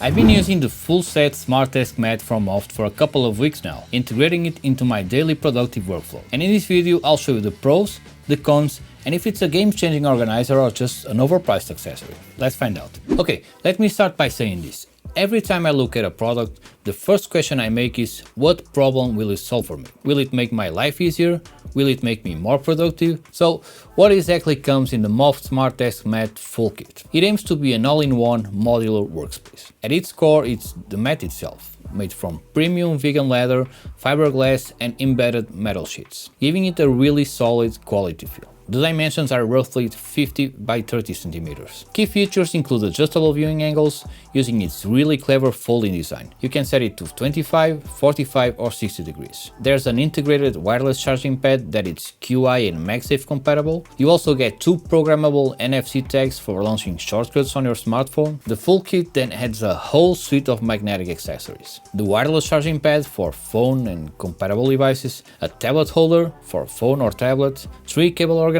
I've been using the full set Smart Desk mat from MOFT for a couple of weeks now, integrating it into my daily productive workflow. And in this video I'll show you the pros, the cons, and if it's a game-changing organizer or just an overpriced accessory. Let's find out. Okay, let me start by saying this. Every time I look at a product, the first question I make is, what problem will it solve for me? Will it make my life easier? Will it make me more productive? So, what exactly comes in the MOFT Smart Desk Mat Full Kit? It aims to be an all-in-one modular workspace. At its core, it's the mat itself, made from premium vegan leather, fiberglass and embedded metal sheets, giving it a really solid quality feel. The dimensions are roughly 50 by 30 centimeters. Key features include adjustable viewing angles using its really clever folding design. You can set it to 25, 45 or 60 degrees. There's an integrated wireless charging pad that is QI and MagSafe compatible. You also get two programmable NFC tags for launching shortcuts on your smartphone. The full kit then adds a whole suite of magnetic accessories. The wireless charging pad for phone and compatible devices, a tablet holder for phone or tablet, 3 cable organizers,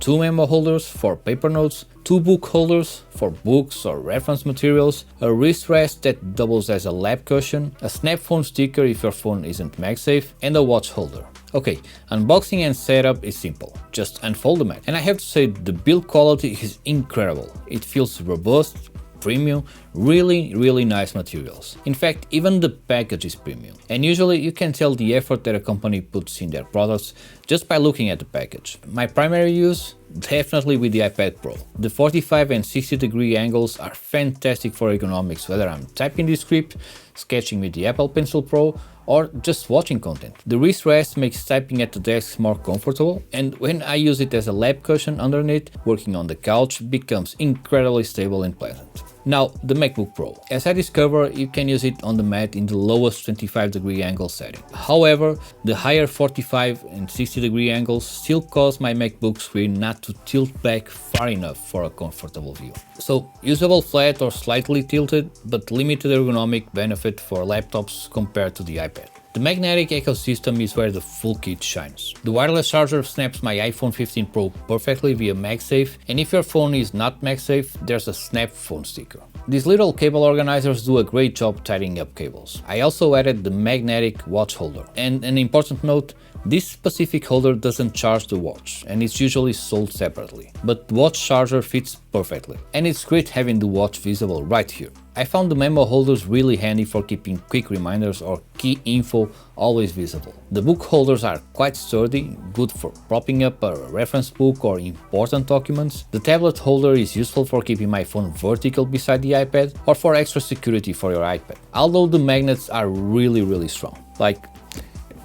2 memo holders for paper notes, 2 book holders for books or reference materials, a wrist rest that doubles as a lap cushion, a snap phone sticker if your phone isn't MagSafe, and a watch holder. Okay, unboxing and setup is simple, just unfold the mat. And I have to say, the build quality is incredible. It feels robust, premium, really nice materials. In fact, even the package is premium. And usually you can tell the effort that a company puts in their products just by looking at the package. My primary use? Definitely with the iPad Pro. The 45 and 60 degree angles are fantastic for ergonomics, whether I'm typing the script, sketching with the Apple Pencil Pro, or just watching content. The wrist rest makes typing at the desk more comfortable, and when I use it as a lap cushion underneath, working on the couch becomes incredibly stable and pleasant. Now, the MacBook Pro. As I discovered, you can use it on the mat in the lowest 25 degree angle setting. However, the higher 45 and 60 degree angles still cause my MacBook screen not to tilt back far enough for a comfortable view. So, usable flat or slightly tilted, but limited ergonomic benefit for laptops compared to the iPad. The magnetic ecosystem is where the full kit shines. The wireless charger snaps my iPhone 15 Pro perfectly via MagSafe, and if your phone is not MagSafe, there's a snap phone sticker. These little cable organizers do a great job tidying up cables. I also added the magnetic watch holder. And an important note, this specific holder doesn't charge the watch, and it's usually sold separately. But the watch charger fits perfectly. And it's great having the watch visible right here. I found the memo holders really handy for keeping quick reminders or key info always visible. The book holders are quite sturdy, good for propping up a reference book or important documents. The tablet holder is useful for keeping my phone vertical beside the iPad or for extra security for your iPad. Although the magnets are really strong, like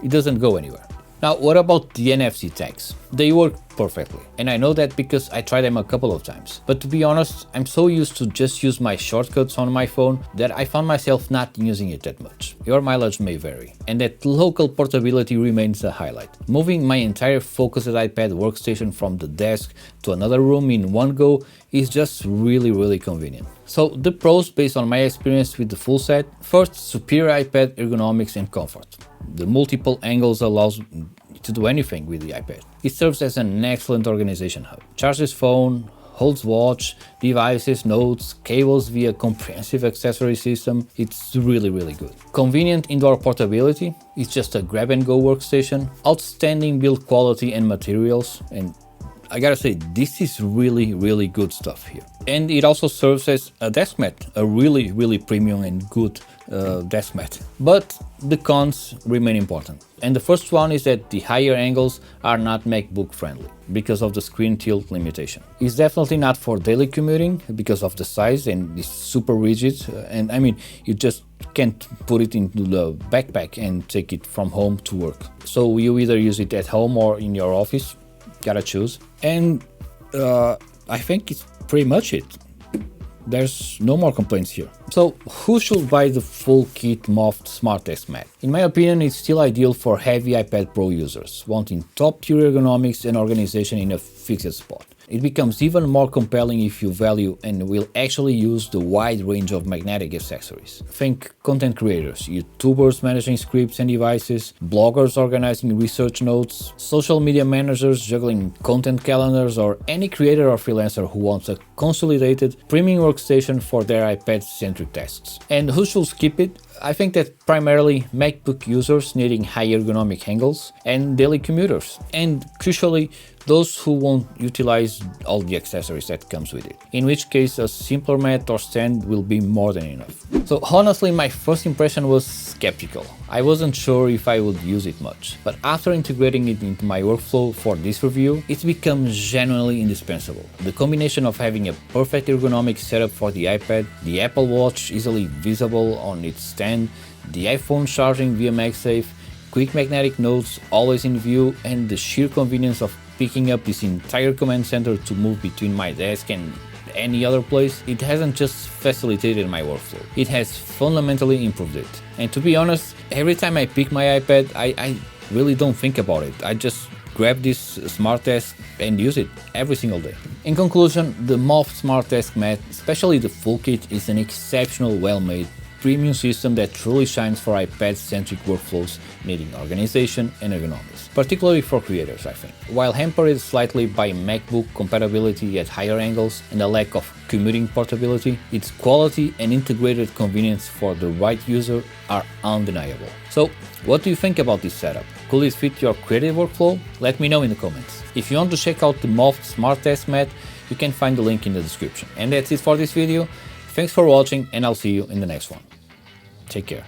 it doesn't go anywhere. Now, what about the NFC tags? They work perfectly, and I know that because I tried them a couple of times. But to be honest, I'm so used to just use my shortcuts on my phone that I found myself not using it that much. Your mileage may vary, and that local portability remains a highlight. Moving my entire focused iPad workstation from the desk to another room in one go is just really convenient. So the pros based on my experience with the full set: first, superior iPad ergonomics and comfort. The multiple angles allows to do anything with the iPad. It serves as an excellent organization hub. Charges phone, holds watch, devices, notes, cables via comprehensive accessory system. It's really good. Convenient indoor portability. It's just a grab and go workstation. Outstanding build quality and materials, and I gotta say, this is really good stuff here. And it also serves as a desk mat, a really premium and good desk mat. But the cons remain important. And the first one is that the higher angles are not MacBook friendly because of the screen tilt limitation. It's definitely not for daily commuting because of the size, and it's super rigid. And I mean, you just can't put it into the backpack and take it from home to work. So you either use it at home or in your office. Gotta choose. And I think it's pretty much it. There's no more complaints here. So who should buy the full kit MOFT Smart Desk Mat? In my opinion, it's still ideal for heavy iPad Pro users wanting top tier ergonomics and organization in a fixed spot. It becomes even more compelling if you value and will actually use the wide range of magnetic accessories. Think content creators, YouTubers managing scripts and devices, bloggers organizing research notes, social media managers juggling content calendars, or any creator or freelancer who wants a consolidated premium workstation for their iPad-centric tasks. And who should skip it? I think that primarily MacBook users needing high ergonomic angles and daily commuters, and crucially those who won't utilize all the accessories that comes with it, in which case a simpler mat or stand will be more than enough. So honestly, my first impression was skeptical. I wasn't sure if I would use it much, but after integrating it into my workflow for this review, it's become genuinely indispensable. The combination of having a perfect ergonomic setup for the iPad, the Apple Watch easily visible on its stand, the iPhone charging via MagSafe, quick magnetic notes always in view, and the sheer convenience of picking up this entire command center to move between my desk and any other place, it hasn't just facilitated my workflow, it has fundamentally improved it. And to be honest, every time I pick my iPad, I really don't think about it. I just grab this Smart Desk and use it every single day. In conclusion, the MOFT Smart Desk Mat, especially the full kit, is an exceptional, well-made premium system that truly shines for iPad-centric workflows needing organization and ergonomics, particularly for creators, I think. While hampered slightly by MacBook compatibility at higher angles and a lack of commuting portability, its quality and integrated convenience for the right user are undeniable. So, what do you think about this setup? Could it fit your creative workflow? Let me know in the comments. If you want to check out the MOFT Smart Desk Mat, you can find the link in the description. And that's it for this video. Thanks for watching, and I'll see you in the next one. Take care.